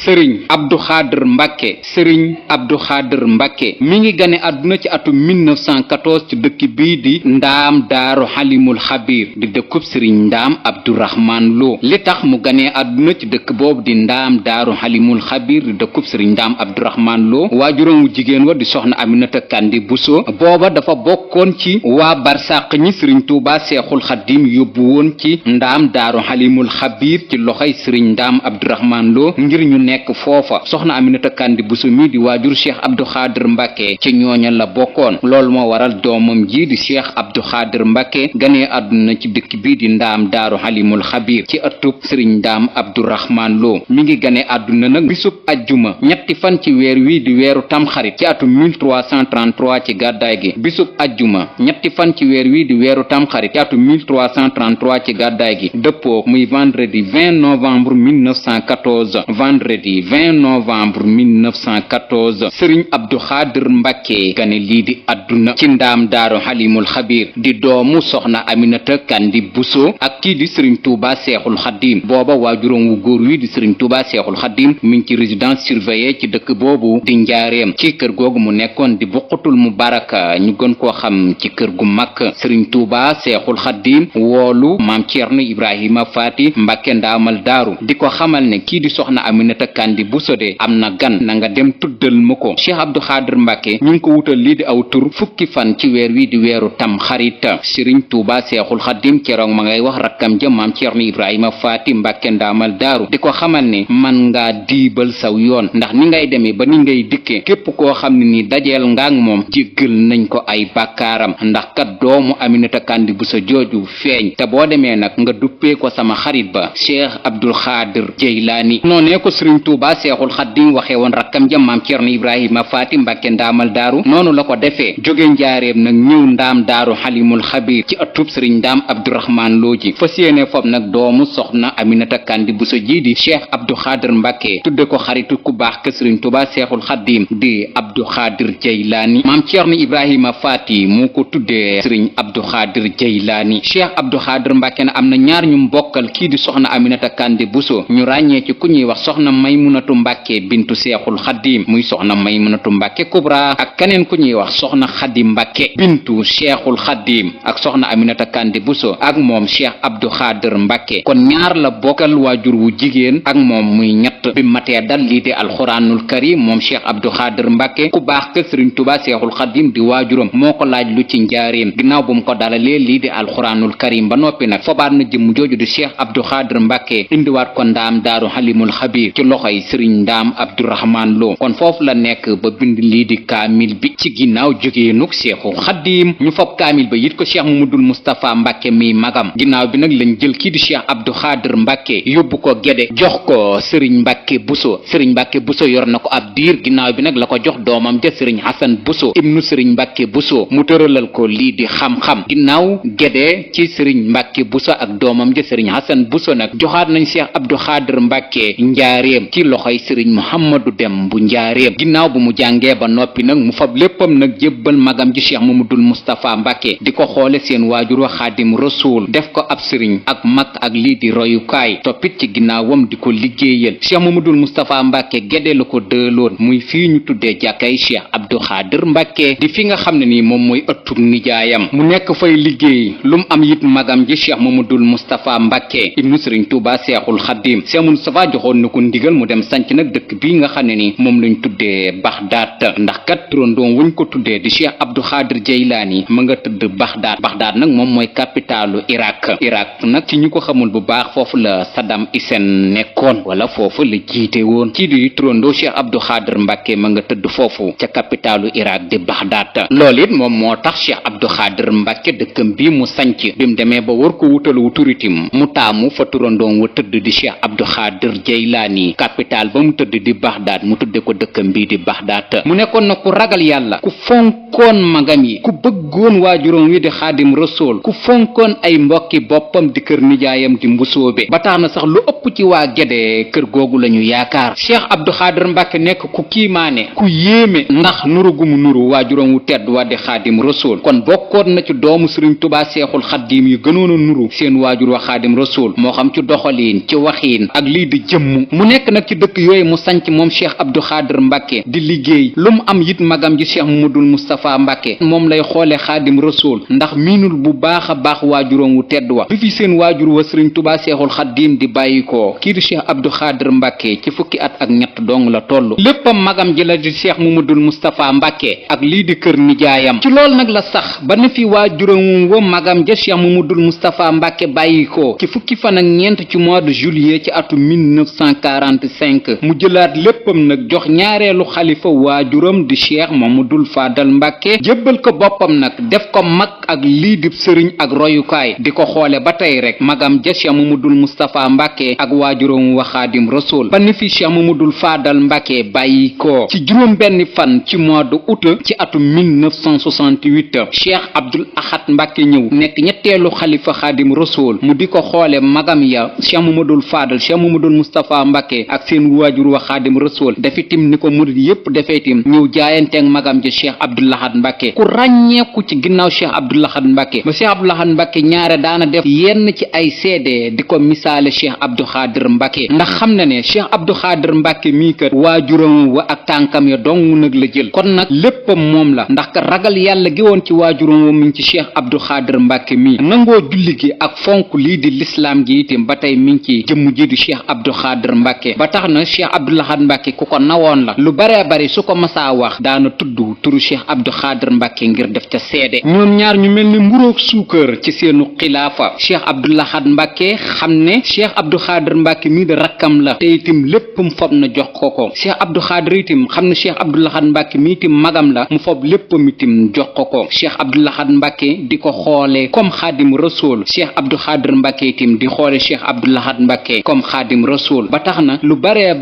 sëriñ Abdou Khader Mbacke. sëriñ Abdou Khader Mbacke mi ngi gane àdduna ci atum 1914 ci dëkk bii di ndaam daaru xalimul xabir di dëkkub sëriñ ndaam Abdourahman Lo. li tax mu ganee àdduna ci dëkk boobu di ndaam daaru xalimul xabir di dëkkub sëriñ ndaam Abdourahman Lo waajuram wu jigéen wa di soxna Aminata Kandi Bousso booba dafa bokkoon ci waa barsàq ñi sëriñ Tuuba seexul xaddim yóbbu woon ci ndaam daaru xalimul xabir ci loxoy sëriñ ndaam Abdourahman Lo ngir ñu nekk foofa. soxna Aminata Kandi Bousso mi di waajur cheikh Abdou Khader Mbacke ci ñooña la bokkoon. loolu moo waral doomam ji di cheikh Abdou Khader Mbacke ganee àdduna ci dëkk bii di ndaam daaru xalimul xabir ci ëttub sëriñ ndaam Abdourahman Lo. mi ngi ganee àdduna nag bisub ajjuma ñetti fan ci weer wi di weeru tamxarit ci atum 1333 ci gàddaay gi. bisub ajjuma ñetti fan ci weer wi di weeru tamxarit ci atum 1333 ci gàddaay gi dëppoo muy vendredi 20 novembre 1914 vendredi 20 novembre 1914 sëriñ Abdou Khader Mbacke gane lii di àdduna ci ndaam daaru xalimul xabir di doomu soxna Aminata Kandi Bousso ak kii di sëriñ Touba seexul xaddim. booba waajuram wu góor wi di sëriñ Touba seexul xaddim mi ngi ci résidence surveillée ci dëkk boobu di njaareem. ci kër googu mu nekkoon di buqutul mubaraka ñu gën koo xam ci kër gu mag. sëriñ Touba seexul xaddim woolu maam Ceerno Ibrahima Faati Mbacke ndaamal daaru di ko xamal ne kii di soxna Aminata Kandi Bousso de am na gan na nga dem tuddal ma ko. Cheikh Abdou Khader Mbacke ñu ngi ko wutal lii di aw tur fukki fan ci weer wi di weeru tam xarit. sëriñ Touba seexul xaddim keroog ma ngay wax rakkam ja maam Ceerno Ibrahima Faati Mbacke ndaamal daaru di ko xamal ne man ngaa diibal saw yoon ndax ni ngay demee ba ni ngay dikkee képp koo xam ne ni dajeel nga ak moom jéggal nañ ko ay bàkkaaram ndax kat doomu Aminata Kandi Bousso jooju feeñ te boo demee nag nga duppee ko sama xarit ba Cheikh Abdou Khader Jeylaani. noonee ko sëriñ Touba seexul xaddim waxee woon rakkam ja maam Ceerno Ibrahima Faati Mbacke ndaamal daaru noonu la ko defee jóge njaareem nag ñëw ndaam daaru xalimul xabir ci ëttub sëriñ ndaam Abdourahman Lo ji fas yéene fob nag doomu soxna Aminata Kandi Bousso ji di Cheikh Abdou Khader Mbacke tudde ko xaritu ku baax ke sëriñ Touba seexul xaddim di Abdou Khader Jeylaani. maam Ceerno Ibrahima Faati moo ko tuddee sëriñ Abdou Khader Jeylaani. Cheikh Abdou Khader Mbacke na am na ñaar ñu mbokkal kii di soxna Aminata Kandi Bousso ñu ràññee ci ku ñuy wax soxna Maymunatu Mbacke bintu seexul xaddim muy soxna Maymunatu Mbacke Kubra ak keneen ku ñuy wax soxna Xadi Mbacke bintu seexul xaddim ak soxna Aminata Kandi Bousso ak moom Cheikh Abdou Khader Mbacke kon ñaar la bokkal waajur wu jigéen ak moom muy ñett bi matee dal lii di alxuraanul karim moom Cheikh Abdou Khader Mbacke ku baax ke sëriñ Touba seexul xaddim di waajuram moo ko laaj lu ci njaareem ginnaaw bu mu ko dalalee lii di alxuraanul karim ba noppi nag fobaat na jëmm jooju di Cheikh Abdou Khader Mbacke indiwaat ko ndaam daaru xalimul xabir ci loxoy sëriñ ndaam Abdourahman Lo kon foofu la nekk ba bind lii di kaamil bi ci ginnaaw jógeenuk seexul xaddim ñu fob kaamil ba yit ko Cheikh Mamadul Moustapha Mbacke mi magam ginnaaw bi nag lañ jël kii di Cheikh Abdou Khader Mbacke yóbbu ko Gédé jox ko sëriñ Mbacke Bousso sëriñ Mbacke Bousso yor na ko ab diir ginnaaw bi nag la ko jox doomam ja sëriñ Hassan Bousso ibnu sëriñ Mbacke Bousso mu tëralal ko lii di xam-xam ginnaaw Gédé ci sëriñ Mbacke Bousso ak doomam ja sëriñ Hassan Bousso nag joxaat nañ Cheikh Abdou Khader Mbacke njaareem ci loxoy sëriñ Mouhamadou Dem bu njaareem ginnaaw bu mu jàngee ba noppi nag mu fab léppam nag jébbal magam ji Cheikh Mamadul Moustapha Mbacke di ko xoole seen waajur wa Xaadim Rasuul def ko ab sëriñ ak mag ak lii di royukaay toppit ci ginnaawam di ko liggéeyal Cheikh Mamadul Moustapha Mbacke Gédé la ko dëloon muy fii ñu tuddee jàkkay Cheikh Abdou Khader Mbacke di fi nga xam ne nii moom mooy ëttub nijaayam mu nekk fay liggéey lu mu am it magam ji Cheikh Mamadul Moustapha Mbacke ibnu sëriñ Touba seexul xaddim Cheikh Moustapha joxoon na ko ndigal mu dem sanc nag dëkk bii nga xam ne ni moom lañ tuddee Baxdaad ndax kat turandoom wuñ ko tuddee di Cheikh Abdou Khader Jeylaani ma nga tëdd Baxdaad nag moom mooy capitalu Irak nag ci ñu ko xamul bu baax foofu la Saddam Hussein nekkoon wala foofu la jiite woon kii di turandoo Cheikh Abdou Khader Mbacke ma nga tëdd foofu ca capitalu Irak di Baxdaad loolu it moom moo tax Cheikh Abdou Khader Mbacke dëkkam bi mu sanc bi mu demee ba war ko wutal wu turitim mu taamu fa turandoom wa tëdd di Cheikh Abdou Khader Jeylaani capital ba mu tëdd di Baxdaad mu tudde ko dëkkam bi di Baxdaad mu nekkoon na ku ragal yàlla, ku fonkoon magam yi, ku bëggoon waajuram wi di xaadim rasool, ku fonkoon ay mbokki boppam di kër nijaayam di mbusoobe ba tax na sax lu ëpp ci waa Gédé kër googu lañu yaakaar. Cheikh Abdou Khadr Mbàkke nekk ku kiimaane, ku yéeme ndax nuru gu mu nuru waajuram wu tedd wa di xaadim rasool. kon bokkoon na ci doomu Sëriñ Tuubaa Seexul Xaddiim yu gënoon a nuru seen waajur wa xaadim rasool, moo xam ci doxaliin, ci waxiin ak lii di jëmm. mu nekk nag ci dëkk yooyu mu sanc moom Cheikh Abdou Khadr Mbàkke di liggéey lu mu am it magam ji Cheikh Mamadul Moustapha Mbàkke moom lay xoole xaadim rasool ndax miinul bu baax a baax waajuram wu tedd wa bi fi seen waajur wa Sëriñ Tuubaa Seexul Xaddiim di bàyyikoo kii di Cheikh Abdou Khadr Mbàkke ci fukki at ak ñett dong la toll. léppam magam ji la di Cheikh Mamadul Moustapha Mbàkke ak lii di kër nijaayam. ci lool nag la sax ba na fi waajuram wa magam ja Cheikh Mamadul Moustapha Mbàkke bàyyikoo ci fukki fan ak ñeent ci mois de juillet ci atu 1945 mu jëlaat léppam nag jox ñaareelu xalifa waajuram di Cheikh Mamadul Fadal Mbàkke jébbal ko boppam nag def ko mag ak lii di sëriñ ak royukaay di ko xoole ba tey rek magam ja Cheikh Mamadul Moustapha Mbàkke ak waajuram wa Xaadim Rasul ba ni fi Cheikh Mamadul Fadal Mbàkke bàyyi ko ci juróom benn fan ci mois de août ci atu 1968 Cheikh Abdul Ahad Mbàkke ñëw nekk ñetteelu xalifa Xaadim Rasul mu di ko xoole magam ya Cheikh Mamadul Fadal Cheikh Mamadul Moustapha Mbàkke ak seen waajur wa Xaadim Rasul defitim ni ko murid yépp defeetim ñëw jaayanteeg magam ja Cheikh Abdul Ahad Mbàkke ku ràññeeku ci ginnaaw Cheikh Abdul Ahad Mbàkke ba Cheikh Abdul Ahad Mbàkke ñaare daana def yenn ci ay seede di ko misaale Cheikh Abdou Khadr Mbàkke ndax xam na ne Cheikh Abdou Khadr Mbàkke mii kat waajuram wa ak tànkam ya dong nag la jël kon nag léppam moom la ndax ka ragal yàlla gi woon ci waajuram wa mi ngi ci Cheikh Abdou Khadr Mbàkke mii nangoo julli gi ak fonk lii di lislaam gi itam ba tey mi ngi ci jëmm ji di Cheikh Abdou Khadr Mbàkke ba tax na Cheikh Abdou Ahad Mbàkke ku ko nawoon la lu baree bari su ko masaa wax daana tudd turu Cheikh Abdou Khadr Mbàkke ngir def ca seede ñoom ñaar ñu mel ni mburoog suukar ci seenu xilaafa Cheikh Abdou Ahad Mbàkke xam ne Cheikh Abdou Khadr Mbàkke mii de rakkam la te itam léppam fob na jox ko ko Cheikh Abdou Khadr itam xam ne Cheikh Abdou Ahad Mbàkke mii itam magam la mu fob léppam itam jox ko ko Cheikh Abdou Ahad Mbàkke di ko xoole comme Xaadim Rasul Cheikh Abdou Khadr Mbàkke itam di xoole Cheikh Abdou Ahad Mbàkke comme Xaadim Rasul ba tax na lu bare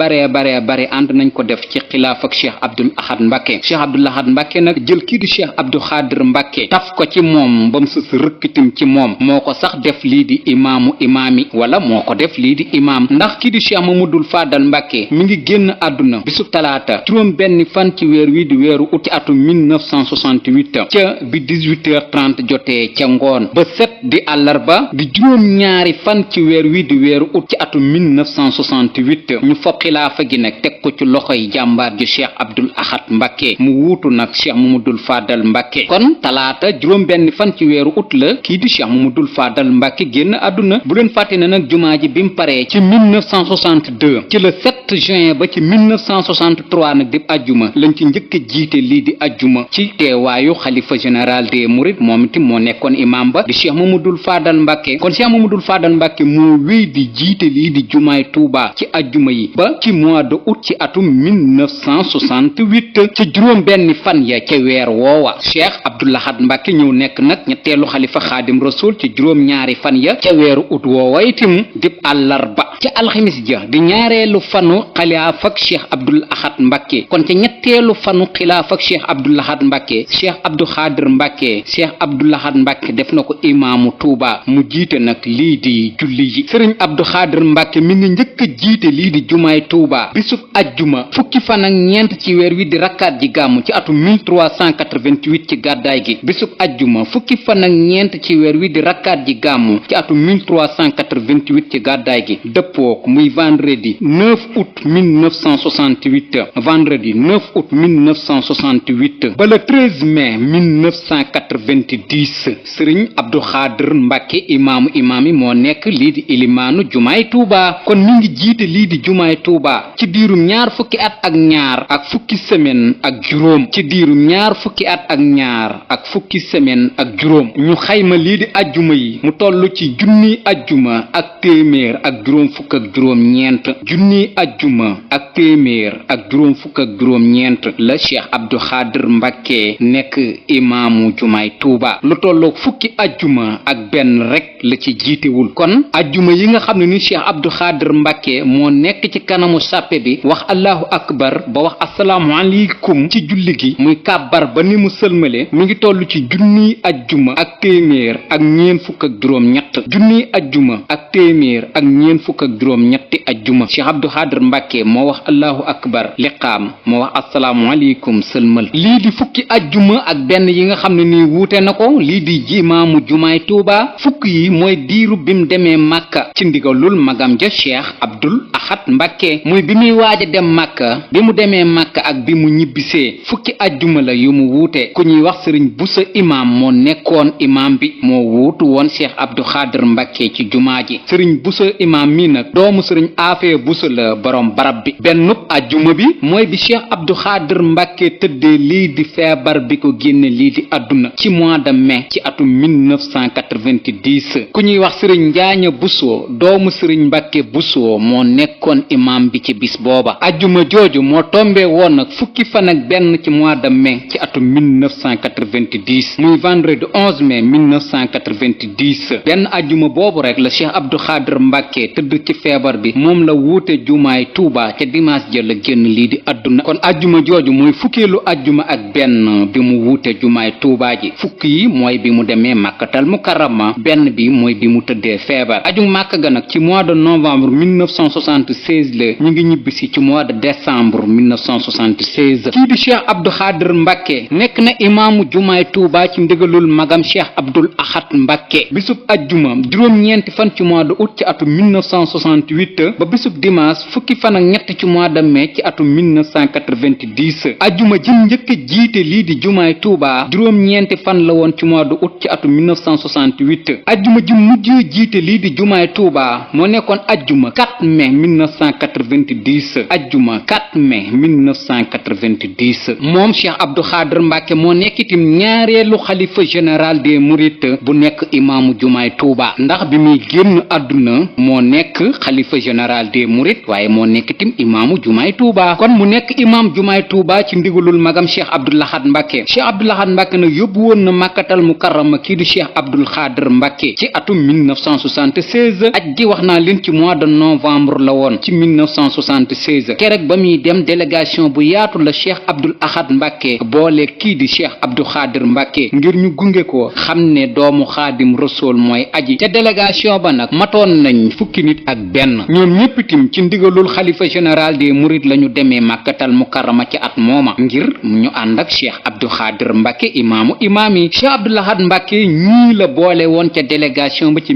ànd nañ ko def ci xilaaf ak Cheikh Abdou Ahad Mbàkke Cheikh Abdou Ahad Mbàkke nag jël kii di Cheikh Abdou Khadr Mbàkke taf ko ci moom ba mu sës rëkkitim ci moom moo ko sax def lii di imaamu imaami wala moo ko def lii di imaam ndax kii di Cheikh Mamadul Fadal Mbàkke mi ngi génn àdduna bisu talaata juróom benn fan ci weer wi di weeru ut ci atum 1968 ca bi 18h30 jotee ca ngoon ba set di àllarba di juróom ñaari fan ci weer wi di weeru ut ci atum 1968 ñu fob xilaafa gi nag teg ko ci loxoy jàmbaar ji Cheikh Abdou Ahad Mbàkke mu wuutu nag Cheikh Mamadul Fadal Mbàkke kon talaata juróom benn fan ci weeru ut la kii di Cheikh Mamadul Fadal Mbàkke génn àdduna bu leen fàtte ne nag jumaa ji bi mu paree ci 1962 ci le 7 juin ba ci 1963 nag di ajjuma lañ ci njëkk a jiite lii di ajjuma ci teewaayu xalifa général des mourides moom itam moo nekkoon imam ba di Cheikh Mamadul Fadal Mbàkke kon Cheikh Mamadul Fadal Mbàkke moo wéy di jiite lii di jumaay Tuuba ci ajjuma yi ba ci mois de août ci atum 1968 ci juróom benn fan ya ca weer woowa Cheikh Abdou Ahad Mbàkke ñëw nekk nag ñetteelu xalifa Xaadim Rasul ci juróom ñaari fan ya ca weeru ut woowa itam dib àllarba ca alxamis ja di ñaareelu fanu xilaafa ak Cheikh Abdou Ahad Mbàkke kon ca ñetteelu fanu xilaafa ak Cheikh Abdou Ahad Mbàkke Cheikh Abdou Khadr Mbàkke Cheikh Abdou Ahad Mbàkke def na ko imaamu Tuuba mu jiite nag lii di julli ji Sëriñ Abdou Khadr Mbàkke mi ngi njëkk a jiite lii di jumaay Tuuba bisub ajjuma fukki fan ak ñeent ci weer wi di rakkaat ji gàmmu ci atum 1388 ci gàddaay gi bisub ajjuma fukki fan ak ñeent ci weer wi di rakkaat ji gàmmu ci atum 1388 ci gàddaay gi dëppook muy vendredi 9 août 1968 vendredi 9 août 1968 ba le 13 mai 1990 Sëriñ Abdou Khadr Mbàkke imaamu imaam yi moo nekk lii di ilimaanu jumaay Tuuba kon mi ngi jiite lii di jumaay Tuuba ci diirum ñaar fukki at ak ñaar ak fukki semaine ak juróom ci diirum ñaar fukki at ak ñaar ak fukki semaine ak juróom ñu xayma lii di ajjuma yi mu toll ci junniy ajjuma ak téeméer ak juróom fukk ak juróom ñeent junniy ajjuma ak ak téeméer ak juróom fukk ak juróom ñeent la Cheikh Abdou Khadir Mbacke nekk imaamu jumaay Touba lu tolloog fukki ajjuma ak benn rek la ci jiitewul kon ajjuma yi nga xam ne ni Cheikh Abdou Khadir Mbacke moo nekk ci kanamu sàppe bi wax allahu akbar ba wax asalaamualeykum ci julli gi muy kàbbar ba ni mu sëlmale mi ngi toll ci junniy ajjuma ak téeméer ak ñeen fukk ak juróom ñett junniy ajjuma ak téeméer ak ñeen fukk ak juróom ñetti ajjuma Cheikh Abdou Khadir Mbacke moo wax allahu akbar liqaam moo wax asalaamualeykum sëlmal lii di fukki ajjuma ak benn yi nga xam ne nii wuute na ko lii di imaamu jumaay Tuuba fukk yi mooy diiru bim demee màkka ci ndigalul magam ja Cheikh Abdul Ahad Mbacke muy bi muy waaja dem màkka bi mu demee màkka ak bi mu ñibbisee fukki ajjuma la yu mu wuute ku ñuy wax sëriñ Busa imaam moo nekkoon imaam bi moo wuutu woon Cheikh Abdou Khadir Mbacke ci jumaa ji sëriñ Busa imaam mi nag doomu sëriñ Afee Busa la borom barab bi bennub ajjuma bi mooy bi Cheikh Abdou Khadir Mbacke tëddee lii di feebar bi ko génne lii di àdduna ci mois de mai ci atum 1990 ku ñuy wax sëriñ Njaaña Buso doomu sëriñ Mbacke Buso moo nekkoon imaam bi ci bis booba ajjuma jooju moo tombee woon nag fukki fan ak benn ci mois de mai ci atum 1990 muy vendredi 11 mai 1990 benn ajjuma boobu rek la Cheikh Abdou Khadir Mbacke tëdd ci feebar bi moom la wuute jumaay Touba ca dimanche ja la génn lii di àdduna kon ajjuma jooju mooy fukkeelu ajjuma ak benn bi mu wuute jumaay Touba ji fukk yi mooy bi mu demee màkkatal mukarrama benn bi mooy bi mu tëddee feebar aju màkk ga nag ci mois de novembre 1976 la ñu ngi ñibbisi ci mois de décembre 1976 kii di Cheikh Abdou Khadir Mbacke nekk na imaamu jumaay Touba ci ndigalul magam Cheikh Abdoul Ahad Mbacke bisub ajjuma juróom-ñeenti fan ci mois de août ci atum 1968 ba bisub dimanche fukki fan ak ñett ci mois de mai ci atum 1990 ajjuma jëm njëkk jiite lii di jumaay Touba juróom-ñeenti fan la woon ci mois de août ci atum 1968 ajjuma ji mujjee jiite lii di jumaay Touba moo nekkoon ajjuma 4 mai 1990 ajjuma 4 mai 1990 moom Cheikh Abdou Khadir Mbacke moo nekk itam ñaareelu xalifa général des mourides bu nekk imaamu jumaay Touba ndax bi muy génn àdduna moo nekk xalifa général des mourides waaye moo nekk itam imaamu jumaay Touba kon mu nekk imaam jumaay Touba ci ndigalul magam Cheikh Abdoul Ahad Mbacke Cheikh Abdoul Ahad Mbacke nag yóbbu woon na màkkatal mukarrama kii di Cheikh Abdou Khadir Mbacke ci atum 1976 aj gi wax naa leen ci mois de novembre la woon ci 1976 keroog ba muy dem délégation bu yaatu la Cheikh Abdoul Ahad Mbacke boole kii di Cheikh Abdou Khadir Mbacke ngir ñu gunge ko xam ne doomu Xaadim Rasool mooy aji ca délégation ba nag matoon nañ fukki nit ak benn ñoom ñépp itam ci ndigalul xalifa général des mourides la ñu demee màkkatal mukarrama ci at mooma ngir ñu ànd ak Cheikh Abdou Khadir Mbacke imaamu imaam yi Cheikh Abdoul Ahad Mbacke ñii la boole woon ca délégation ba ci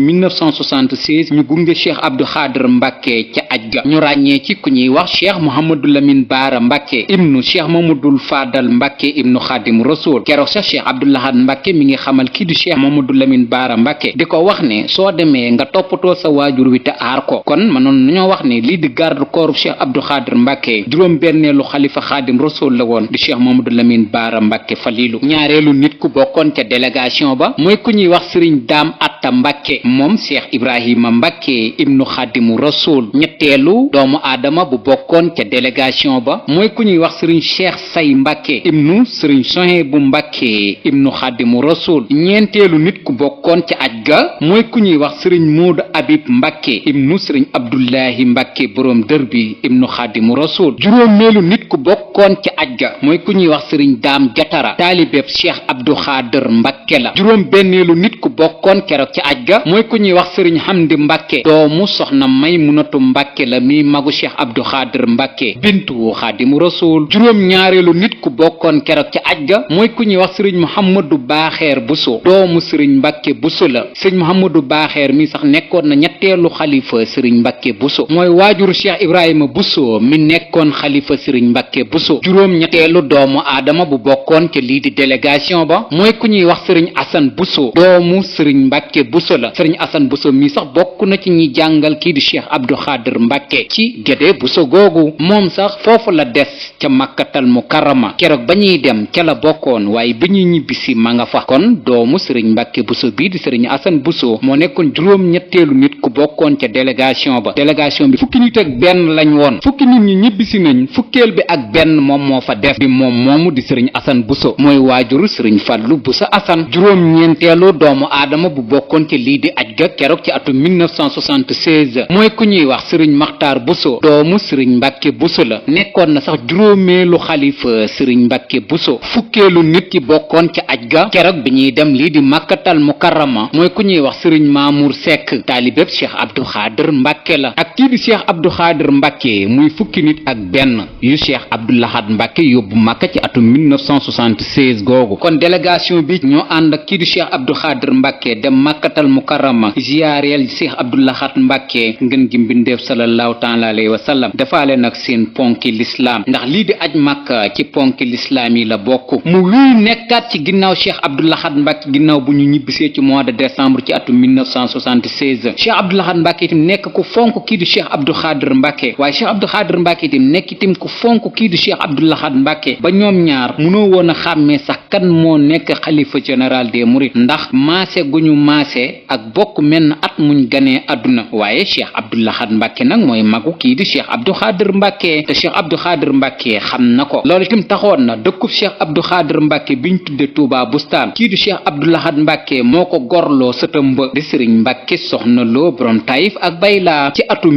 1976 ñu gunge Cheikh Abdou Khadir Mbacke ca aj ga ñu ràññee ci ku ñuy wax Cheikh Mouhamadou Lamine Bara Mbacke ibnu Cheikh Mamadou Fadal Mbacke ibnu Xaadim Rasool keroog sax Cheikh Abdoul Ahad Mbacke mi ngi xamal kii di Cheikh Mamadou Lamine Bara Mbacke di ko wax ne soo demee nga toppatoo sa waajur wi te aar ko kon mënoon nañoo wax ne lii di garde corps Cheikh Abdou Khadir Mbacke juróom-benneelu xalifa Xaadim Rasool la woon di Cheikh Mamadou Lamine Bara Mbacke Falilu ñaareelu nit ku bokkoon ca délégation ba mooy ku ñuy wax Serigne Dame Atta Mbacke moom Cheikh Ibrahima Mbacke ibnu Xaadimu Rasool ñetteelu doomu aadama bu bokkoon ca délégation ba mooy ku ñuy wax Serigne Cheikh Say Mbacke ibnu Serigne Sohaybu Mbacke ibnu Xaadimu Rasool ñeenteelu nit ku bokkoon ca aj ga mooy ku ñuy wax Serigne Modou Habib Mbacke ibnu Serigne Abdoulahi Mbacke borom dër bi ibnu Xaadimu Rasool juróomeelu nit ku bokkoon ca aj ga mooy ku ñuy wax Serigne Dame Jatara taalibeb Cheikh Abdou Khadir Mbacke la juróom benneelu nit ku bokkoon keroog ca aj ga mooy ku ñuy wax Serigne Hamdi Mbacke doomu soxna Maymunatu Mbacke la mi magu Cheikh Abdou Khadir Mbacke bintu Xaadimu Rasool juróom ñaareelu nit ku bokkoon keroog ca aj ga mooy ku ñuy wax Serigne Mouhamadou Baaxeer Bousso doomu Serigne Mbacke Bousso la Serigne Mouhamadou Baaxeer mi sax nekkoon na ñetteelu xalifa Serigne Mbacke Bousso mooy waajuru Cheikh Ibrahima Bousso mi nekkoon xalifa Serigne Mbacke Bousso juróom ñetteelu doomu aadama bu bokkoon ca lii di délégation ba mooy ku ñuy wax Serigne Assane Bousso doomu Serigne Mbacke Bousso la Serigne Assane Bousso mi sax bokk na ci ñi jàngal kii di Cheikh Abdou Khadir Mbacke ci Gédé Bousso googu moom sax foofu la des ca Makkatal Mukarrama keroog ba ñuy dem ca la bokkoon waaye waaye bi ñuy ñibbisi ma nga fa. kon doomu sëriñ Mbàkke Buso bii di sëriñ Asan Buso moo nekkoon juróom-ñetteelu nit ku bokkoon ca délégation ba. délégation bi fukki nit ak benn lañ woon. fukki nit ñi ñibbisi nañ, fukkeel bi ak benn moom moo fa def. di moom moomu di sëriñ Asan Buso mooy waajuru sëriñ Fallu Buso Asan. juróom-ñeenteelu doomu aadama bu bokkoon ci lii di aj ga keroog ci atum 1976 mooy ku ñuy wax sëriñ Maxtaar Buso doomu sëriñ Mbàkke Buso la. nekkoon na sax juróomeelu xalifa sëriñ Mbàkke Buso. fukkeelu nit ki bokkoon ca aj ga keroog bi ñuy dem lii di Makkatal Mukarrama mooy ku ñuy wax sëriñ Mamour Seck taalibeb Cheikh Abdou Khadir Mbàkke la. ak kii di Cheikh Abdou Khadir Mbàkke muy fukki nit ak benn yu Cheikh Abdou Lahad Mbàkke yóbbu Makka ci atum 1976 googu. kon délégation bi ñoo ànd ak kii di Cheikh Abdou Khadir Mbàkke dem Makkatal Mukarrama ziyaareel Cheikh Abdou Lahad Mbàkke ngën gi mbindeef sallallahu taala alayhi wa sallam defaale nag seen ponki lislaam ndax lii di aj Makka ci ponki lislaam yi la bokk. mu wéy nekkaat ci ginnaaw Cheikh Abdou Lahad Mbàkke ginnaaw bu ñu ñibbisee ci mois de décembre ci atum 1976. Cheikh Abdou Lahad Mbàkke itam nekk ku fonk kii di Cheikh Abdou Khadir Mbàkke waaye Cheikh Abdou Khadir Mbàkke itam nekk itam ku fonk kii di Cheikh Abdou Lahad Mbàkke ba ñoom ñaar mënoo woon a xàmmee sax kan moo nekk xalifa général des mourides ndax maase gu ñu maase ak bokk menn at muñ ganee àdduna. waaye Cheikh Abdou Lahad Mbàkke nag mooy magu kii di Cheikh Abdou Khadir Mbàkke te Cheikh Abdou Khadir Mbàkke xam na ko. loolu itam taxoon na dëkkub Cheikh Abdou Khadir Mbàkke biñ tudde Touba Bustaan kii di Cheikh Abdou Lahad Mbàkke moo ko gorloo sëtam ba di sëriñ Mbàkke Soxna Lo borom Taïf ak Bayla ci atum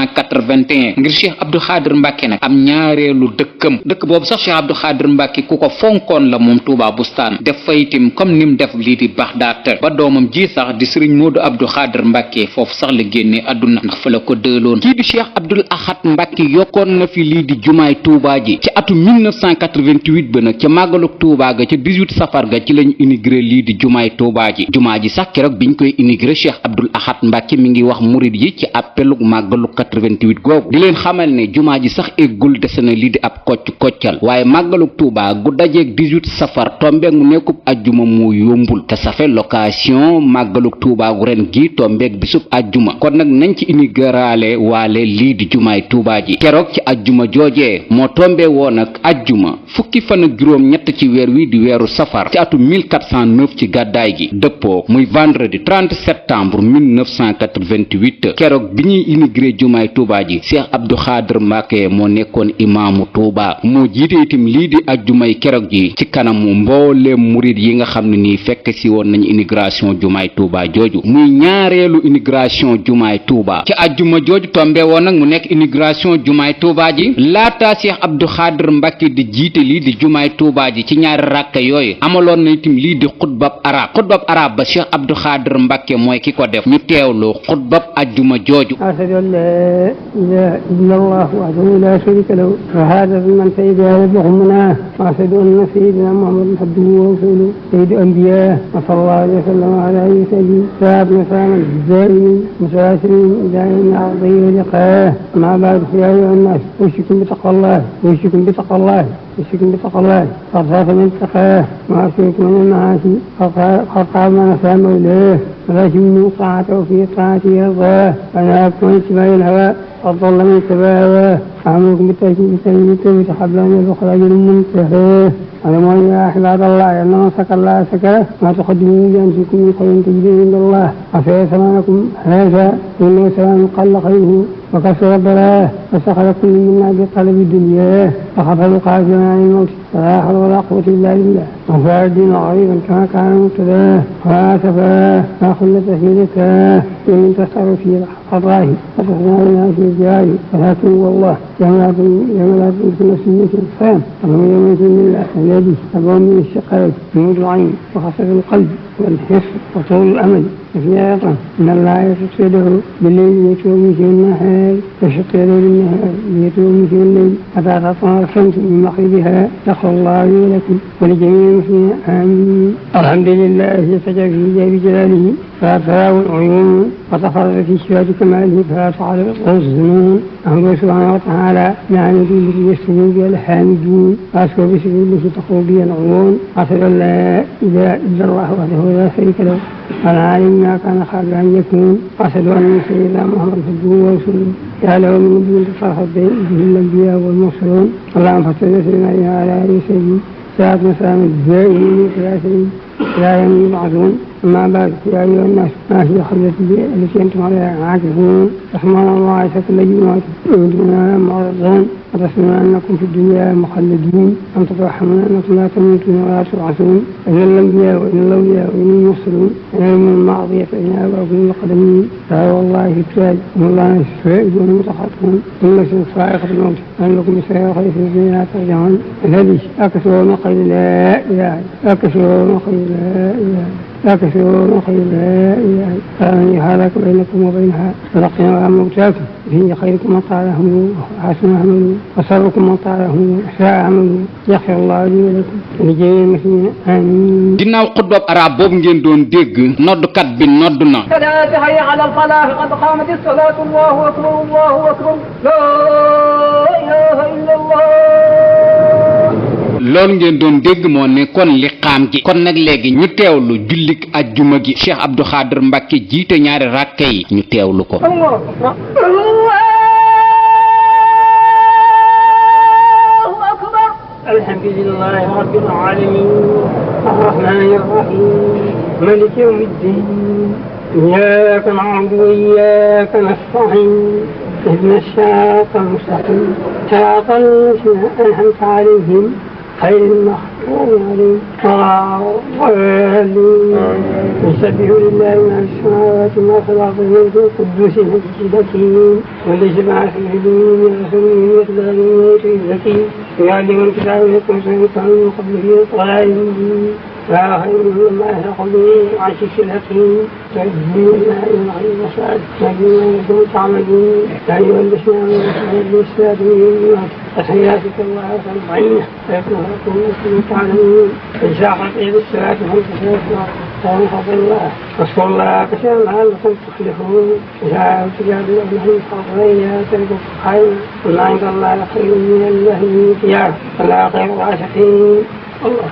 1981 ngir Cheikh Abdou Khadir Mbàkke nag am ñaareelu dëkkam. dëkk boobu sax Cheikh Abdou Khadir Mbàkke ku ko fonkoon la moom Touba Bustaan def fa itam comme nim def lii di Baxdaat ba doomam ji sax di sëriñ Moodu Abdou Khadir Mbàkke foofu sax la génnee àdduna ndax fa la ko dëloon. kii di Cheikh Abdou Lahad Mbàkke yokkoon na fi lii di jumaay Touba ji ci atum 1988 ba nag ca màggaluk Touba ga ca 18 safar ga ci lañu inauguré lii di jumaay Touba ji. jumaa ji sax keroog biñ koy inauguré Cheikh Abdou Lahad Mbàkke mi ngi wax murid yi ci appeluk màggaluk 88 googu di leen xamal ne jumaa ji sax eggul dese na lii di ab koccal waaye màggaluk Touba gu dajeeg 18 safar tombeeg mu nekkub ajjuma moo yombul te safe location màggaluk Touba gu ren gi tombeeg bisub ajjuma kon nag nañ ci inaugurale waale lii di jumaay Touba ji. keroog ci ajjuma joojee moo tombe woon ak ajjuma fukki fan ak juróom ñett ci weer wi di weeru safar ci atum 1409 ci gàddaay gi dëppoo muy vendredi 30 septembre 1988 keroog bi ñuy inauguré jumaay Touba ji Cheikh Abdou Khadir Mbàkke moo nekkoon imaamu Touba moo jiite itam lii di ajjumay keroog ji ci kanamu mbooleem murid yi nga xam ne nii fekk si woon nañu inauguration jumaay Touba jooju muy ñaareelu inauguration jumaay Touba ci ajjuma jooju tombe woon nag mu nekk inauguration jumaay Touba ji laata Cheikh Abdou Khadir Mbàkke di jiite lii di jumaay Touba ji ci ñaari rakka yooyu amaloon na itam lii di xutbab arab ba Cheikh Abdou Khadir Mbàkke mooy ki ko def ñu teewlu xutbab ajjuma jooju. ashhadu an laa ilaaha illallah wahdahu laa sharika lahu wa haadha man sayyidu lughmana wa ashhadu anna sayyidina muhammadan abduhu wa rasuluhu sayyidu anbiyaa wa sallallahu alayhi wa sallam wa ala alihi wa sahbihi sahabna saman daimin mutawasirin ila yawmi ardihi wa liqaah amma ba'du fa ya ayyuha an-nas usikum bi taqwallah قد خاف من اتقاه وأشرك من المعاصي قد خاب من أسى مولاه ولازم طاعته في طاعته رضاه ونهاكم عن اتباع الهوى قد ضل من اتباعه أمركم بالتوبة قبل أن يبلغ أجل منتهاه اعلموا يا عباد الله أن من سكر الله سكره ما تقدموا لأنفسكم من خير تجدوه عند الله عسى زمانكم هذا إنه سلام قل خيره وكسر الضلال فسخر كل منا بطلب الدنيا فخفض قاسما عن الموت فلا حول ولا قوة إلا بالله وفاء الدين غريبا كما كان مبتداه وآسفاه ما خلت في ذكاه ومن تسخر في قضاه فتحنا لنا في الجاه ولكن والله جملات كل سنة الصيام ومن يومئذ لله الذي أبوى من الشقاوة جنود العين وخسر القلب والحس وطول الأمل وفي أيضا إن الله يشق يده بالليل ليتوب في النهار ويشق يده بالنهار ليتوب في الليل حتى تطلع الشمس من مغربها يغفر الله لي ولكم ولجميع المسلمين آمين. الحمد لله سجى في جاه جلاله فلا تراه العيون وتفرد في شفاة كماله فلا تعرض الظنون أمره سبحانه وتعالى نعم به يستجيب بها الحامدون وأشكر بسبيل التي تقوم بها العيون أشهد أن لا إله إلا الله وحده لا شريك له العالم ما كان قبل أن يكون أشهد أن سيدنا محمد عبده ورسوله يعلم من نبي تصرف به الأنبياء والمرسلون اللهم صل وسلم عليه وعلى آله وسلم ساعة مسام الزائرين ثلاثين لا يوم يبعثون أما بعد يا أيها الناس ما هي الخلة التي أنتم عليها عاكفون رحمن الله عيسى كل جمعة يؤمنون معرضون وتسمعون أنكم في الدنيا مخلدين أم تتوهمون أنكم لا تموتون ولا تبعثون إن الأنبياء وإن الأولياء وإن المرسلون علم الماضية فإن آباؤكم القدمين لا والله في التاج إن الله الشهيدون المتخاطبون إن نفس صاعقة الموت أن لكم بسير خير في الدنيا ترجعون الذي أكثر من قيل لا إله أكثر من قيل لا إله أكثر من قيل لا إله فمن يهلك بينكم وبينها فلقنا عن موتاكم فيه خيركم من طالهم وحسن عمله وشركم من طالهم ساء عمله يغفر الله لي ولكم ولجميع المسلمين آمين. ginnaaw xutbab arab boobu ngeen doon dégg noddkat bi nodd na. salaatu hayya ala al-falaah qad qaamat as-salaatu allahu akbar allahu akbar laa ilaaha illa allah. loolu ngeen doon dégg moo nekkoon liqaam gi kon nag léegi ñu teewlu jullik ajjuma gi Cheikh Abdou Khadr Mbacké jiite ñaari ràkke yi ñu teewlu ko. alhamdulillahi rabbil alamin arrahmanir rahim maliki yawmiddin iyyaka na'budu wa iyyaka nasta'in ihdina as-siratal mustaqim siratal ladzina an'amta alayhim غير المغضوب عليهم ولا الضالين يسبح لله ما في السماوات وما في الارض الملك القدوس المجيد الحكيم والذي بعث في الدين رسوله يتلو عليهم ويؤتي الزكي ويعلم الكتاب ويكون سيئا من قبله ولا يهديه لا خير مما يخلق به عشيش الحكيم تؤدون ما الى الغيب والشهاده تؤدون ما كنتم تعملون يا ايها الذين امنوا بالصلاه والصلاه تحياتك الله وسلم فيكون لكم مثل تعلمون اذا قضيت الصلاه فانتم فضل الله واذكروا الله كثيرا لعلكم تفلحون اذا تجادلوا ابنهم فاطرين تلقوا خير وما عند الله خير من الله والثياب ولا خير الراشدين الله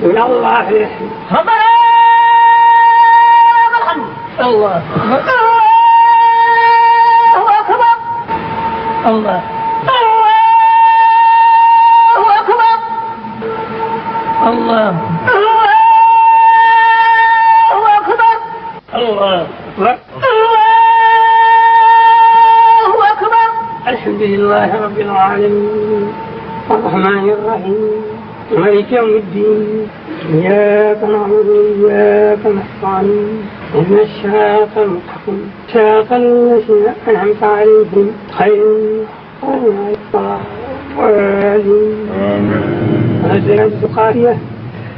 من الله ربنا الحمد الله أكبر الله أكبر الله أكبر الله أكبر الحمد لله رب العالمين الرحمن الرحيم مالك يوم الدين إياك نعبد وإياك نستعين اهدنا الصراط المستقيم صراط الذين أنعمت عليهم غير المغضوب عليهم نزلت القارية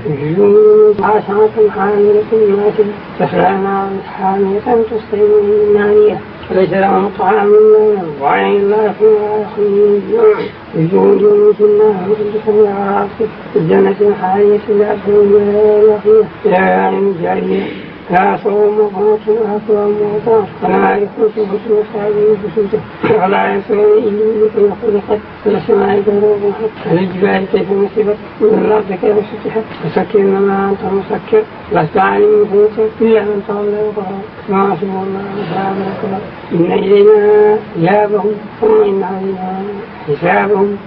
جنود عشرة حاملة ماتت تسلى نارا حامية تسقي من نانية ليس لهم طعام إلا وعين الله فيها يخرجون بجنود من النار وتدخل عاصف الجنة حالية لا تنزل ولا فيها لا عين جارية لا صوم وقناط ولا صوم وقناط ولا يكون سبحة وصابين بسوطة ولا يسرون إلا لكي خلقت من السماء دروب الحق الجبال كيف نصبت من الأرض كيف سطحت فسكر ما أنت مسكر لست عليم فيك إلا من تولى وكفر ما أصبح الله وسلام الأكبر إن إلينا إيابهم ثم إن علينا حسابهم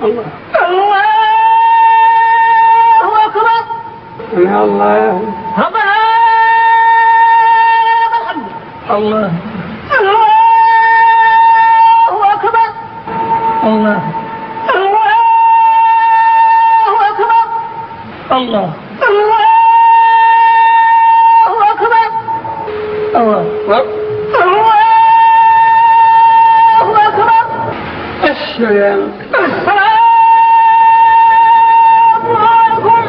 الله أكبر سمع الله الله أكبر الله أكبر الله أكبر الله أكبر السلام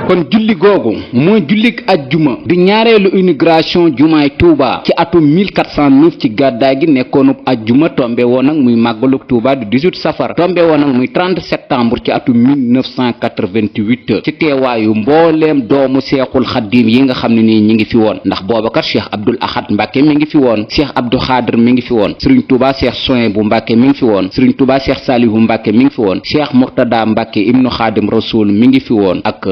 kon julli googu mooy jullik ajjuma di ñaareelu inauguration jumaay Touba ci atum 1409 ci gàddaay gi nekkoonub ajjuma tombe woon ak muy màggaluk Touba di 18 safar tombe woon ak muy 30 septembre ci atum 1988 ci teewaayu mbooleem doomu seexul xaddim yi nga xam ne nii ñi ngi fi woon ndax boobakat Cheikh Abdoul Ahad Mbacké mi ngi fi woon Cheikh Abdou Khadr mi ngi fi woon Serigne Touba Cheikh Souhaïbou Mbacké mi ngi fi woon Serigne Touba Cheikh Salihou Mbacké mi ngi fi woon Cheikh Mourtada Mbacké ibnu Khadim Rasoul mi ngi fi woon ak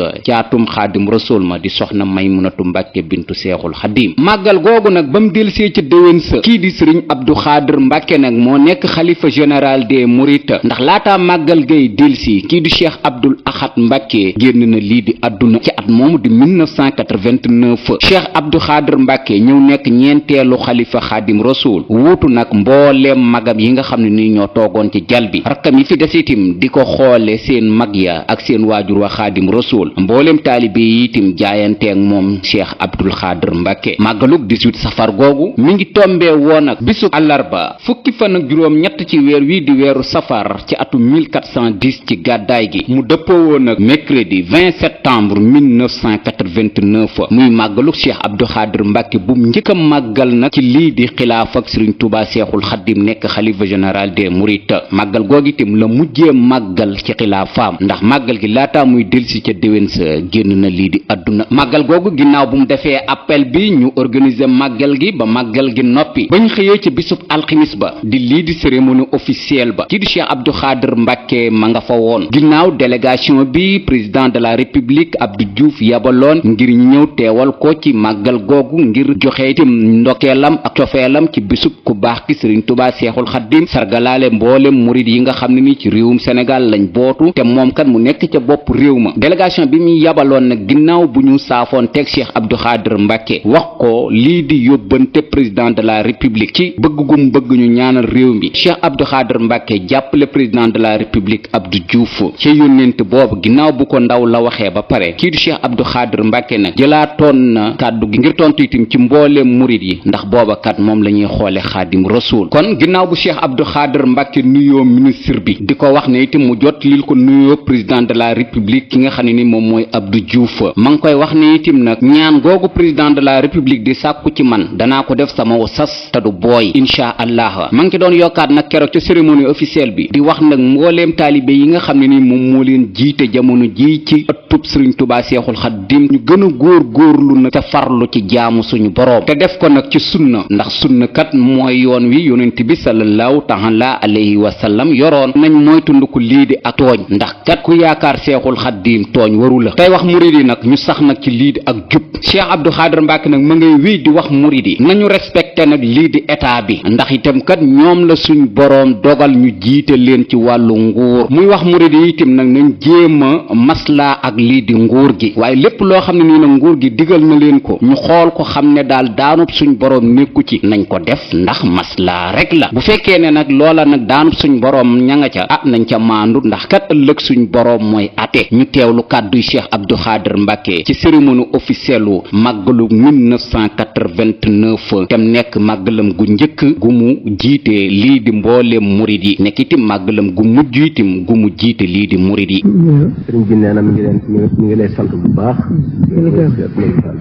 jarbaatum xaadim rasul ma di soxna Maymunatu Mbàkke bintu seexul xadim màggal googu nag ba mu delsee ci déwén sa kii di sëriñ Abdou Khadir Mbàkke nag moo nekk xalifa général des mourides ndax laataa màggal gay delsi kii di cheikh Abdoul Ahad Mbàkke génn na lii di àdduna ci at moomu di 1989 cheikh Abdou Khadir Mbàkke ñëw nekk ñeenteelu xalifa xaadim rasul wuutu nag mbooleem magam yi nga xam ne ni ñoo toogoon ci jal bi rakkam yi fi des itam di ko xoole seen mag ya ak seen waajur wa xaadim rasul mbooleem taalibe yi itam jaayanteeg moom cheikh Abdoul Khadir Mbàkke màggalug 18 safar googu mi ngi tombee woon ak bisu àllarba fukki fan ak juróom ñett ci weer wi di weeru safar ci atum 1410 ci gàddaay gi mu dëppoo woon ak mercredi 20 septembre 1989 muy màggalug cheikh Abdou Khadir Mbàkke bu njëkk a màggal nag ci lii di xilaaf ak Sëriñ Tuubaa Seexul Xaddim nekk xalifa général des mourides màggal googu itam la mujjee màggal ci xilaafaam ndax màggal gi laataa muy delsi ca déwén sa génn na lii di àdduna màggal googu ginnaaw bu mu defee appel bi ñu organiser màggal gi ba màggal gi noppi bañ xëyee ci bisub alximis ba di lii di cérémonie officielle ba kii di Cheikh Abdou Khadir Mbàkke ma nga fa woon ginnaaw délégation bi président de la république Abdou Diouf yabaloon ngir ñëw teewal ko ci màggal googu ngir joxe itam ndokkeelam ak cofeelam ci bisub ku baax ki Sëriñ Tuubaa Seexul Xaddim sargalaale mboolem murid yi nga xam ne ni ci réewum Sénégal lañ bootu te moom kat mu nekk ca bopp réew ma délégation bi mu yabaloon nag ginnaaw bu ñu saafoon teg Cheikh Abdou Khadir Mbàkke wax ko lii di yóbbante président de la république ci bëgg gum bëgg ñu ñaanal réew mi Cheikh Abdou Khadir Mbàkke jàppale président de la république Abdou Diouf ci yónnent boobu ginnaaw bu ko ndaw la waxee ba pare kii di Cheikh Abdou Khadir Mbàkke nag jëlaatoon na kàddu gi ngir tontu itam ci mbooleem murid yi ndax booba kat moom la ñuy xoole xaadim rasul kon ginnaaw bu Cheikh Abdou Khadir Mbàkke nuyoo ministre bi di ko wax ne itam mu jot lil ko nuyoo président de la république ki nga xam ne ni moom mooy Abdou Diouf ma ngi koy wax ne itam nag ñaan googu président de la république di sàkku ci man danaa ko def sama sas te du booy insha allah ma ngi ci doon yokkaat nag keroog ca cérémonie officielle bi di wax nag mbooleem taalibe yi nga xam ne ni moom moo leen jiite jamono ji ci ëttub Sëriñ Tuubaa Seexul Xaddim ñu gën a góorlu nag te farlu ci jaamu suñu boroom te def ko nag ci sunna ndax sunna kat mooy yoon wi yonent bi sallallahu taala alayhi wa sallam yoroon nañ mooy tunduko lii di ak tooñ ndax kat ku yaakaar Seexul Xaddim tooñ waru la tey wax murid yi nag ñu sax nag ci lii di ak jub Cheikh Abdou Khadir Mbàkke nag ma ngay wéy di wax murid yi nañu respecté nag lii di état bi ndax itam kat ñoom la suñ boroom dogal ñu jiite leen ci wàllu nguur muy wax murid yi itam nag nañ jéem a maslaa ak lii di nguur gi waaye lépp loo xam ne nii nag nguur gi digal na leen ko ñu xool ko xam ne daal daanub suñ boroom nekku ci nañ ko def ndax maslaa rek la bu fekkee ne nag loola nag daanub suñ boroom ña nga ca nañ ca maandu ndax kat ëllëg suñ boroom mooy ate ñu teewlu kàdduy Cheikh Abdou Khadir Mbàkke ci cérémonie officielle u màggalu 1989 tem nekk màggalam gu njëkk gu mu jiite lii di mbooleem murid yi nekk itam màggalam gu mujj itam gu mu jiite lii di murid yi sëriñ bi nee na mi ngi lay sant bu baax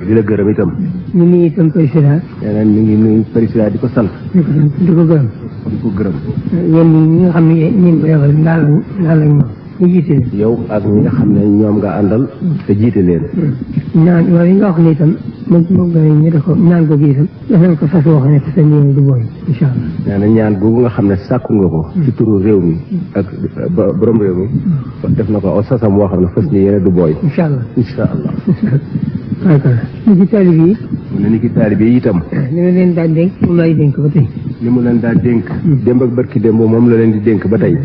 di la gërëm itam ñu ngi itam président nee na mi ngi nuyu président di ko sant di ko gërëm yéen ñi nga xam ne ñeen ko yebal ndaal lañ moom ñu jiite leen yow ak ñi nga xam ne ñoom nga àndal te jiite leen ñaan yooyu nga wax ne itam moom gën ñu def ko ñaan ko gi itam def nañ ko fas woo xam ne te seen yéene du booy incha allah nee na ñaan googu nga xam ne sàkku nga ko ci turu réew mi ak borom réew mi def na ko aw sasam woo xam ne fas ni yéene du booy incha allah d'accord ni ci taalib yi mu ne ni ki taalib yi itam li ma leen daan dénk moom laay dénk ba tey li mu leen daan dénk démb ak barki démb moom la leen di dénk ba tey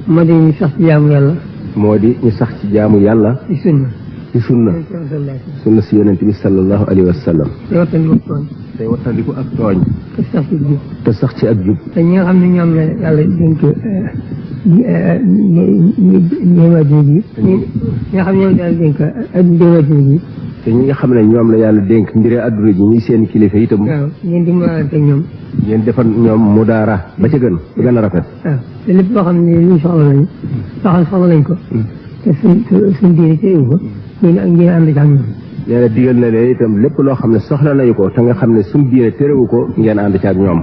moo di ñu sax ci jaamu yàlla moo di ñu sax ci jaamu yàlla ci sunna sunna si yonent bi sallallahu alayhi wa sallam tey wattandiku ak tooñ te sax ci ak jub te ñi nga xam ne ñoom la yàlla dénk ñeewaatini bi ñi nga xam ne ñoom la yàlla dénk ñeewaatini bi te ñi nga xam ne ñoom la yàlla dénk mbiri àdduna ji ñuy seen kilifa itam waaw ngeen di mudaarante ak ñoom ngeen defal ñoom mudaara ba ca gën ba gën a rafet waaw te lépp loo xam ne luñ soxla lañ ko te suñ diine teewu ko ngeen ànd ak ñoom nee na digal na leen itam lépp loo xam ne soxla nañu ko te nga xam ne suñ diine terewu ko ngeen ànd ci ak ñoom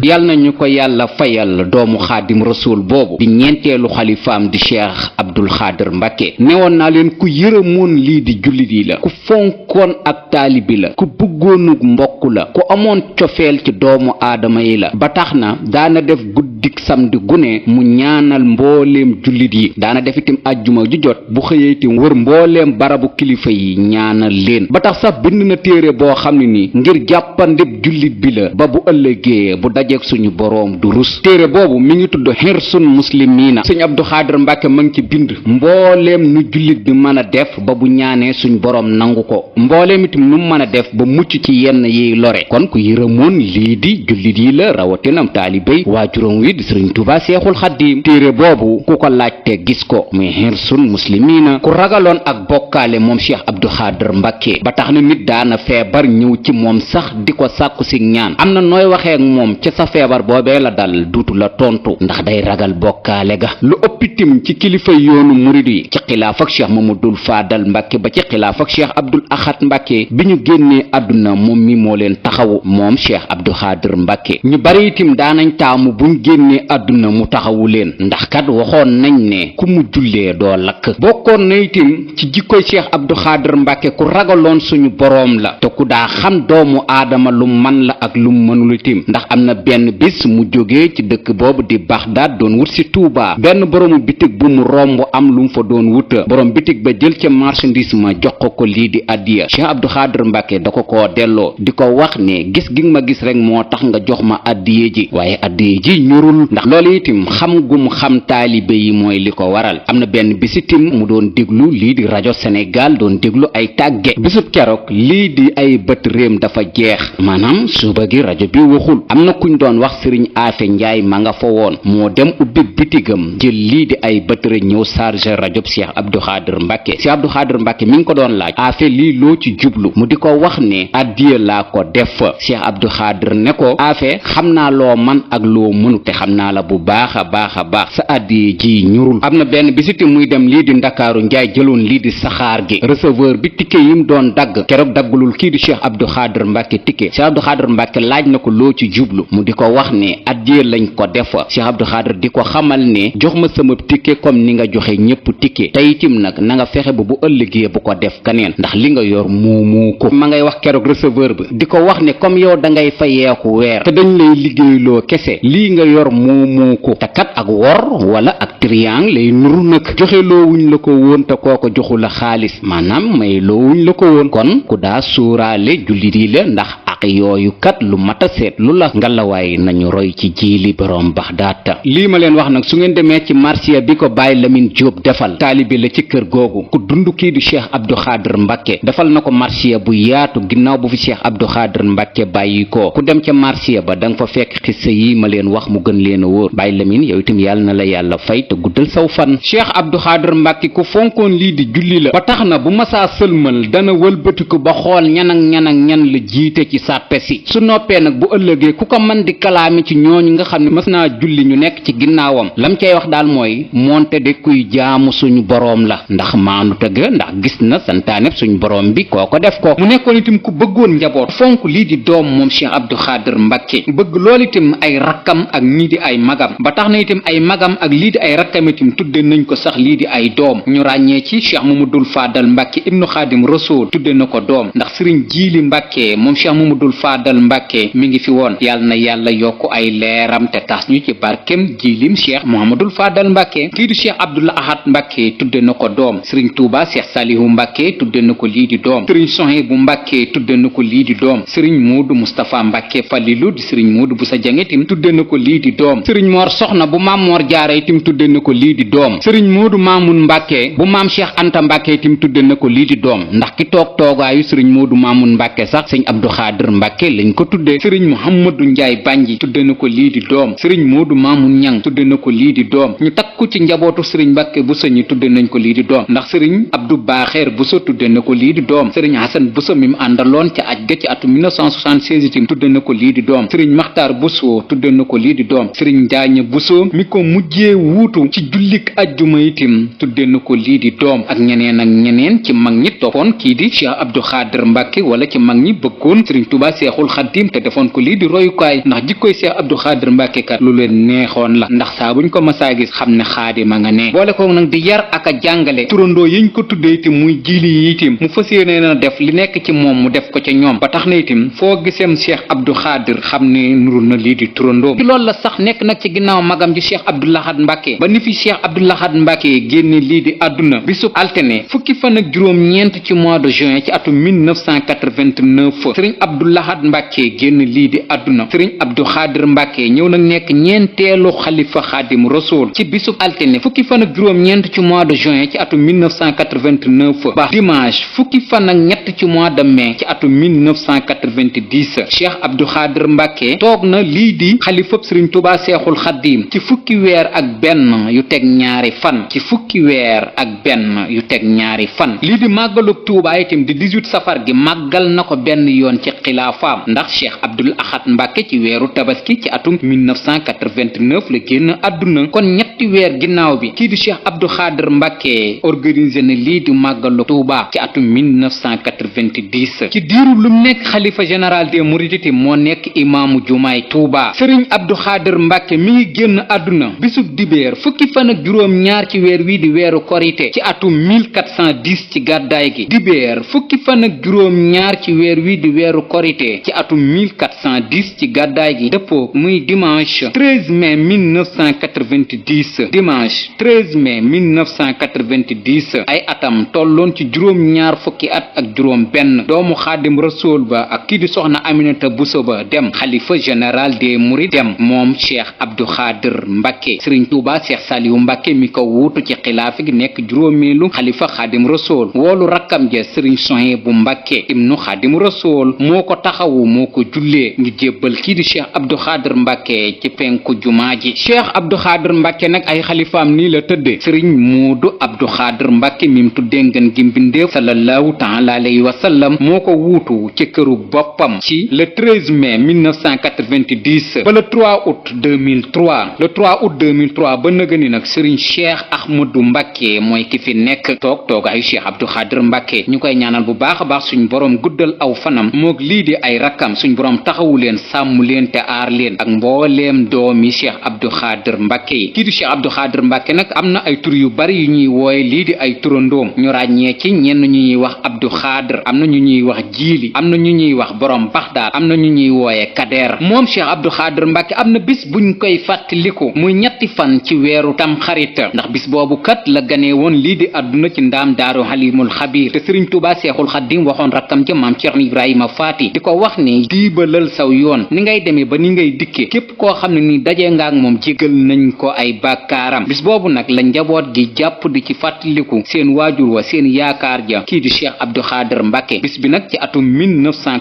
yal na ñu ko yàlla fayal doomu xaadim rasul boobu di ñeenteelu xalifaam di cheikh Abdou Khadir Mbàkke newoon naa leen ku yërëmoon lii di jullit yi la ku fonkoon ak taalibi la ku bëggoonug mbokk la ku amoon cofeel ci doomu aadama yi la ba tax na daana def guddi guddik samedi gune mu ñaanal mbooleem jullit yi. daana def itam ajjuma ju jot bu xëyee itam wër mbooleem barabu kilifa yi ñaanal leen ba tax sax bind na téere boo xam ne ni ngir jàppandeb jullit bi la ba bu ëllëgee bu dajeek suñu boroom du rus. téere boobu mi ngi tudd Hirsun Muslimiina. sëñ Abdou Khadr Mbàkke ma ngi ci bind mbooleem nu jullit bi mën a def ba bu ñaanee suñ boroom nangu ko, mbooleem itam nu mën a def ba mucc ci yenn yiy lore. kon ku yërëmoon lii di jullit yi la, rawatinam taalibéy waajuram wi di sëriñ Tuubaa Seexul Xadiim. téere boobu ku ko laajte gis ko muy Hirsun Muslimiina. ku ragaloon ak bokkaale moom Cheikh Abdou Khadr Mbàkke ba tax na nit daana feebar ñëw ci moom sax di ko sàkku si ñaan. am na nooy waxee ak moom ca sa feebar boobee la dal duutu la tontu ndax day ragal bokkaale ga. lu ëppitim ci kilifa yoonu murid yi ci xilaaf ak Cheikh Mamadul Faadal Mbàkke ba ci xilaaf ak Cheikh Abdul Ahad Mbàkke bi ñu génnee àdduna moom mi moo leen taxawu moom Cheikh Abdou Khadr Mbàkke. ñu bari itim daanañ taamu buñ génnee àdduna mu taxawu leen ndax kat waxoon nañ ne ku mu jullee doo lakk. bokkoon na itim ci jikkoy Cheikh Abdou Khadr Mbàkke ku ragaloon suñu boroom la te ku daa xam doomu aadama lu man la ak lu mënul itim ndax am na benn bis mu jógee ci dëkk boobu di Baxdaad doon wut si Tuubaa benn boroomu bitig bu mu romb am lu mu fa doon wuta borom bitig ba jël ca marchandise ma jox ko lii di addiya. Cheikh Abdou Khadr Mbàkke da ko delloo di ko wax ne gis gi ma gis rek moo tax nga jox ma addiye ji waaye addiye ji ñorul ndax loolu itim xam gum xam taalibe yi mooy li ko waral. am na benn bis itim mu doon déglu lii di rajo Sénégal doon déglu ay tàgge bisub keroog lii di ay bët réem dafa jeex maanaam suba gi rajo bi waxul. am na kuñ doon wax sëriñ Afe Njaay ma nga fa woon moo dem ubbi bitigam jël lii di ay bëtëre ñëw chargé rajo Cheikh Abdou Khadr Mbàkke. Cheikh Abdou Khadr Mbàkke mi ngi ko doon laaj Afe lii loo ci jublu mu di ko wax ne addiya laa ko def. Cheikh Abdou Khadr ne ko Afe xam naa loo man ak loo mënu te xam naa la bu baax a baax sa addiya ji ñurul. am na benn bisiti muy dem lii di Ndakaaru Njaay jëloon lii di saxaar gi receveur bi ticket yi mu doon dagg keroog daggulul kii di Cheikh Abdou Khadr Mbàkke ticket. Cheikh Abdou Khadr Mbàkke laaj na ko loo ci jublu mu di ko wax ne addiya lañ ko def. Cheikh Abdou Khadr di ko xamal ne jox ma sama ticket comme ni nga joxe ñëpp ticket te itim nag na nga fexe ba bu ëllëgee bu ko def kaneen ndax li nga yor moomoo ko. ma ngay wax keroog receveur bi di ko wax ne comme yow da ngay fayeeku weer te dañ lay liggéeyloo kese lii nga yor moomoo ko te kat ak wor wala ak triangle lay nuru nag joxe loowuñ la ko woon te kooko joxu la xaalis maanaam may loowuñ la ko woon. kon ku daa sóoraale jullit yi la ndax ak yooyu kat lu mata seet lu la ngalawaay nañu roy ci jiili borom Baxdaad. lii ma leen wax nag su ngeen demee ci marsiya bi ko Baye Lamine Diop defal taalibe la ci kër googu ku dund kii di Cheikh Abdou Khadr Mbàkke defal na ko marsiya bu yaatu ginnaaw bu fi Cheikh Abdou Khadr Mbàkke bàyyi ko ku dem ca marsiya ba da nga fa fekk xissa yi ma leen wax mu gën leen a wóor. Baye Lamine yow itam yàlla na la yàlla fay te guddal saw fan. Cheikh Abdou Khadr Mbàkke ku fonkoon lii di julli la ba tax na bu masaa sëlmal dana wëlbatiku ba xool ñan la jiite ci sàppe si su noppee nag bu ëllëgee ku ko mën di kalaami ci ñooñu nga xam ne mës naa julli ñu nekk ci ginnaawam lam cay wax daal mooy moonte de kuy jaamu suñu boroom la ndax maanu tëgg ndax gis na santaane suñu boroom bi kooko def ko. mu nekkoon itam ku bëggoon njaboot fonk lii di doom moom Cheikh Abdou Khadr Mbàkke bëgg loolu itam ay rakkam ak ñii di ay magam ba tax na itam ay magam ak lii di ay rakkam itam tudde nañ ko sax lii di ay doom ñu ràññee ci Cheikh Mamadul Faadal Mbàkke ibnu Xaadim Rasuul tudde na ko doom ndax sëriñ Jiili Mbàkke moom Cheikh Mamadul Faadal Mbàkke mi ngi fi woon yàlla na yàlla yokk ay leeram te tas ñu ci barkem jiilim Cheikh Mouhamadul Faadal Mbàkke kii di Cheikh Abdoul Ahad Mbàkke tudde na ko doom sëriñ Tuuba Cheikh Salihu Mbàkke tudde na ko lii di doom sëriñ Sohaybu Mbàkke tudde na ko lii di doom sëriñ Moodu Mustapha Mbàkke Falilu di sëriñ Moodu bu sa jange tim tudde na ko lii di doom sëriñ Moor Soxna bu maam Moor Jaara itam tudde na ko lii di doom sëriñ Moodu Maamun Mbàkke bu maam Cheikh Anta Mbàkke itam tudde na ko lii di doom ndax ki toog toogaayu sëriñ Moodu Maamun Mbàkke sax sëriñ Abdou Khadr Mbàkke lañ ko tudde sëriñ Mouhamadou Njaay Banji tudde na ko lii di doom sëriñ Moodu Maamun Ñang tudde na ko lii di doom ñu takku ci njabootu sëriñ Mbàkke Buso ñi tudde nañ ko lii di doom ndax sëriñ Abdou Baaxeer Buso tudde na ko lii di doom sëriñ Hasan Buso mi mu àndaloon ca aj ga ci atum 1976 itam tudde na ko lii di doom sëriñ Maxtaar Buso tudde na ko lii di doom sëriñ Njaaña Buso mi ko mujjee wuutu jiitu ci jullik ajjuma itim tudde na ko lii di doom ak ñeneen ak ñeneen ci mag ñi toppoon kii di Cheikh Abdou Khader Mbacke wala ci mag ñi bëggoon Serigne Touba Seexul Xaddim te defoon ko lii di royukaay ndax jikkoy Cheikh Abdou Khader Mbacke kat lu leen neexoon la ndax saa buñ ko masaa gis xam ne xaadima nga ne boole ko nag di yar ak a jàngale turandoo yiñ ko tuddee itam muy jiili yi itam mu fas yéene na def li nekk ci moom mu def ko ca ñoom ba tax na itam foo giseem Cheikh Abdou Khader xam ne nuru na lii di turandoo ci loolu la sax nekk nag ci ginnaaw magam ji Cheikh Abdou Lahad Mbacke ba ni fi Cheikh Abdou Lahad Mbacke génne lii di àdduna bisub altine fukki fan ak juróom-ñeent ci mois de juin ci atum 1989 Serigne Abdou Lahad Mbacke génn lii di àdduna Serigne Abdou Khader Mbacke ñëw nag nekk ñeenteelu xalifa Xaadim Rasul ci bisub altine fukki fan ak juróom-ñeent ci mois de juin ci atum 1989 ba dimanche fukki fan ak ñett ci mois de mai ci atum 1990 Cheikh Abdou Khader Mbacke toog na lii di xalifab Serigne Touba Seexul Xaddim ci fukki weer ak benn yu teg ñaari fan ci fukki weer ak benn yu teg ñaari fan lii di màggalug Touba itam di 18 safar gi màggal na ko benn yoon ci xilaafaam ndax Cheikh Abdoul Ahad Mbacke ci weeru tabaski ci atum 1989 la génn àdduna kon ñetti weer ginnaaw bi kii di Cheikh Abdou Khader Mbacke organisé na lii di màggalug Touba ci atum 1990 ci diiru lu nekk xalifa général des mourides moo nekk imaamu jumaay Touba Serigne Abdou Khader Mbacke mi ngi génn àdduna bisub dibéer fukki fan ak juróom-ñaar ci weer wii di weeru korite ci atum 1410 ci gàddaay gi dibéer fukki fan ak juróom-ñaar ci weer wii di weeru korite ci atum 1410 ci gàddaay gi dëppoo muy dimanche 13 mai 1990 dimanche 13 mai 1990 ay atam tolloon ci juróom-ñaar fukki at ak juróom benn doomu Xaadim Rasul ba ak kii di soxna Aminata Bousso ba dem xalifa général des mourides dem moom Cheikh Abdou Khader Mbacke Serigne Touba Cheikh Saliou Mbacke mi ko wuutu ci xilaafa gi nekk juróomeelu xalifa Xaadim Rasul woolu rakkam ja Serigne Souhaïbou Mbacke ibnu Xaadim Rasul moo ko taxawu moo ko jullee ñu jébbal kii di Cheikh Abdou Khader Mbacke ci penku jumaa ji Cheikh Abdou Khader Mbacke nag ay xalifaam nii la tëdde Serigne Modou Abdou Khader Mbacke mim tuddee ngeen gi mbindeef sallallahu taala alayhi wa sallam moo ko wuutu ci këru boppam ci le 13 mai 1990 ba le 3 août 2003 le 3 août 2003 ba nëgëni nag Serigne Cheikh Ahmadou Mbacke mooy ki fi nekk toogaayu Cheikh Abdou Khader Mbacke ñu koy ñaanal bu baax a baax suñ borom guddal aw fanam moog lii di ay rakkam suñ borom taxawu leen sàmm leen te aar leen ak mbooleem doomi Cheikh Abdou Khader Mbacke yi kii di Cheikh Abdou Khader Mbacke nag am na ay tur yu bari yu ñuy wooye lii di ay turandoom ñu ràññee ci ñenn ñu ñuy wax Abdou Khader am na ñu ñuy wax jiili am na ñu ñuy wax borom baxdaad am na ñu ñuy wooye kadeer moom Cheikh Abdou Khader Mbacke am na bis buñ koy fàttaliku muy ñetti fan ci weeru tam xarit ndax bis boobu kat la ganee woon lii di àdduna ci ndaam daaru Halimul Xabir te Serigne Touba Seexul Xaddim waxoon rakkam ja maam Cheikh Ibrahima Faati di ko wax ni diibalal saw yoon ni ngay demee ba ni ngay dikkee képp koo xam ne ni dajee nga ak moom jégal nañ ko ay bàkkaaram bis boobu nag la njaboot gi jàpp di ci fàttaliku seen waajur wa seen yaakaar ja kii di Cheikh Abdou Khader Mbacke bis bi nag ci atum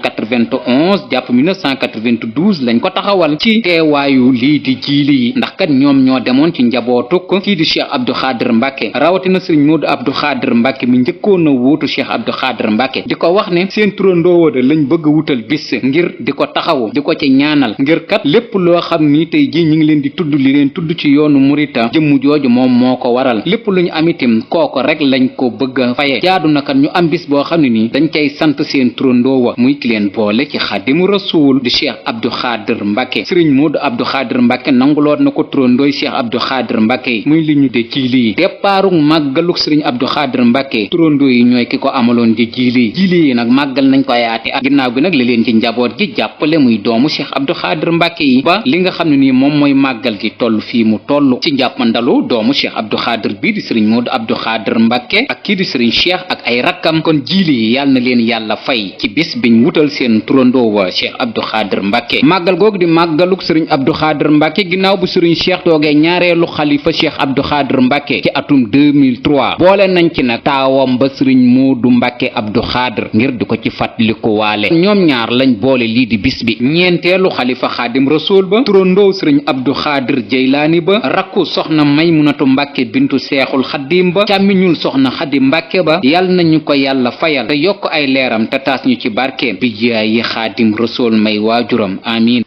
1991 jàpp 1992 lañ ko taxawal ci teewaayu lii di jiili yi ndax kat ñoom ñoo demoon ci njabootuk kii di Cheikh Abdou Khader Mbacke rawatina Serigne Modou Abdou Khader Mbacke mi njëkkoon a wuutu Cheikh Abdou Khader Mbacke di ko wax ne seen turandoo de lañ bëgg wutal bis ngir di ko taxawu di ko ci ñaanal ngir kat lépp loo xam ni tey ji ñi ngi leen di tudd li leen tudd ci yoonu murita jëmm jooju moom moo ko waral lépp lu ñu am itam kooko rek lañ ko bëgg a faye jaadu na kat ñu am bis boo xam ne nii dañ cay sant seen turandoo wa muy ki leen boole ci Xaadimu Rasuul di Cheikh Abdou Khader Mbacke Serigne Modou Abdou Khader Mbacke nanguloot na ko turandooy Cheikh Abdou Khader Mbacke muy li ñu de jiili départu màggaluk Serigne Abdou Khader Mbacke turandoo yi ñooy ki ko amaloon di jiili yi nag màggal nañ ko yaati ak ginnaaw bi nag li leen ci njaboot gi jàppale muy doomu Cheikh Abdou Khader Mbacke yi ba li nga xam ne nii moom mooy màggal gi toll fii mu toll ci njàppandalu doomu Cheikh Abdou Khader bii di Serigne Modou Abdou Khader Mbacke ak kii di Serigne Cheikh ak ay rakkam kon jiili yi yàlla na leen yàlla fay ci bis biñ wutal seen turandoo wa Cheikh Abdou Khader Mbacke màggal googu di màggaluk Serigne Abdou Khader Mbacke ginnaaw bu Serigne Cheikh toogee ñaareelu xalifa Cheikh Abdou Khader Mbacke ci atum 2003 boole nañ ci nag taawam ba Serigne Modou Mbacke Abdou Khader ngir di ko ci fàttaliku waale ñoom ñaar lañ boole lii di bis bi ñeenteelu xalifa Xaadim Rasul ba turandoo Serigne Abdou Khader Jeylaani ba rakku soxna Maymunatu Mbacke bintu Seexul Xaddim ba càmmiñul soxna Xadi Mbacke ba yàlla nañu ko yàlla fayal te yokk ay leeram te taas ñu ci barkeem bi jaay yi Xaadim Rasul may waajuram amiin